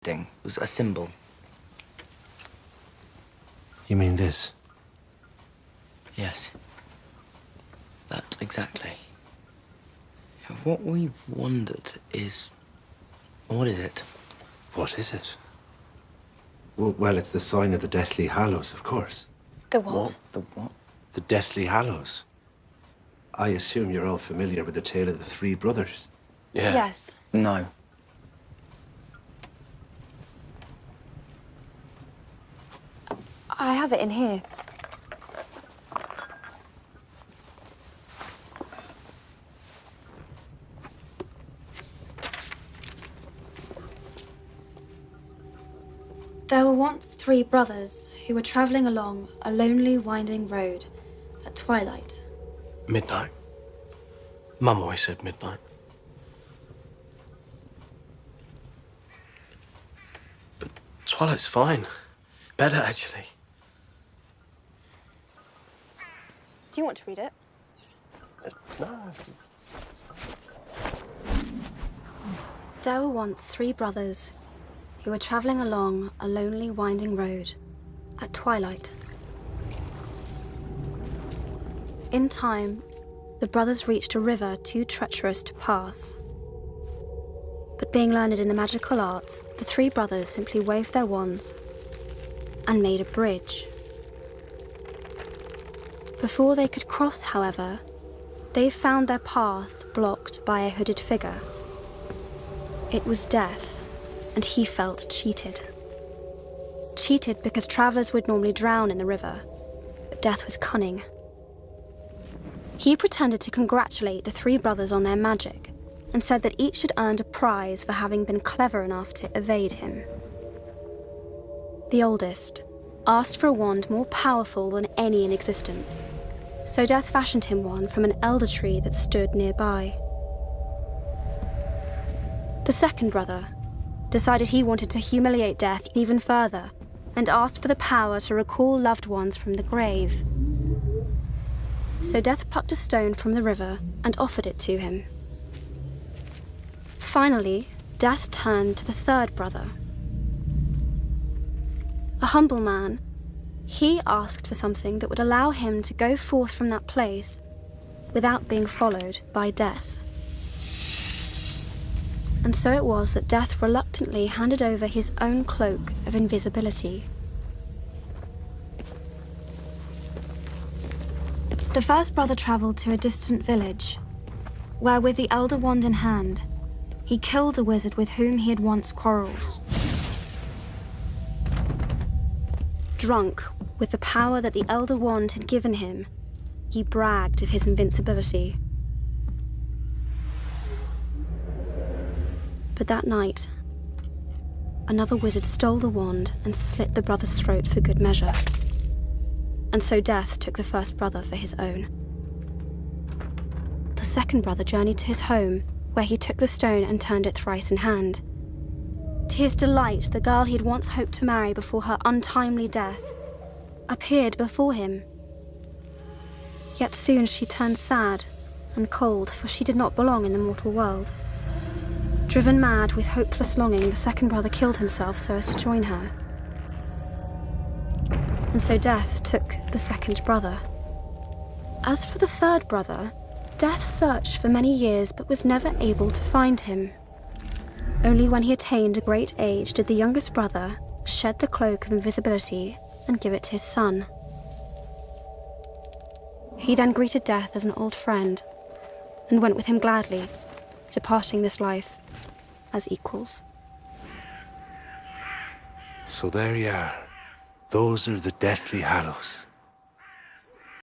thing. It was a symbol. You mean this? Yes. That exactly. What we wondered is... what is it? What is it? Well, it's the sign of the Deathly Hallows, of course. The what? The what? The Deathly Hallows. I assume you're all familiar with the tale of the three brothers. Yeah. Yes. No. I have it in here. There were once three brothers who were traveling along a lonely, winding road at twilight. Midnight. Mum always said midnight. But twilight's fine. Better, actually. Do you want to read it? No. There were once three brothers who were traveling along a lonely, winding road at twilight. In time, the brothers reached a river too treacherous to pass. But being learned in the magical arts, the three brothers simply waved their wands and made a bridge. Before they could cross, however, they found their path blocked by a hooded figure. It was Death, and he felt cheated. Cheated because travelers would normally drown in the river, but Death was cunning. He pretended to congratulate the three brothers on their magic and said that each had earned a prize for having been clever enough to evade him. The oldest asked for a wand more powerful than any in existence, so Death fashioned him one from an elder tree that stood nearby. The second brother decided he wanted to humiliate Death even further and asked for the power to recall loved ones from the grave. So Death plucked a stone from the river and offered it to him. Finally, Death turned to the third brother. A humble man, he asked for something that would allow him to go forth from that place without being followed by Death. And so it was that Death reluctantly handed over his own cloak of invisibility. The first brother traveled to a distant village, where with the elder wand in hand, he killed a wizard with whom he had once quarreled. Drunk with the power that the elder wand had given him, he bragged of his invincibility. But that night, another wizard stole the wand and slit the brother's throat for good measure. And so Death took the first brother for his own. The second brother journeyed to his home, where he took the stone and turned it thrice in hand. To his delight, the girl he had once hoped to marry before her untimely death appeared before him. Yet soon she turned sad and cold, for she did not belong in the mortal world. Driven mad with hopeless longing, the second brother killed himself so as to join her. And so Death took the second brother. As for the third brother, Death searched for many years but was never able to find him. Only when he attained a great age did the youngest brother shed the cloak of invisibility and give it to his son. He then greeted Death as an old friend and went with him gladly, departing this life as equals. So there you are. Those are the Deathly Hallows.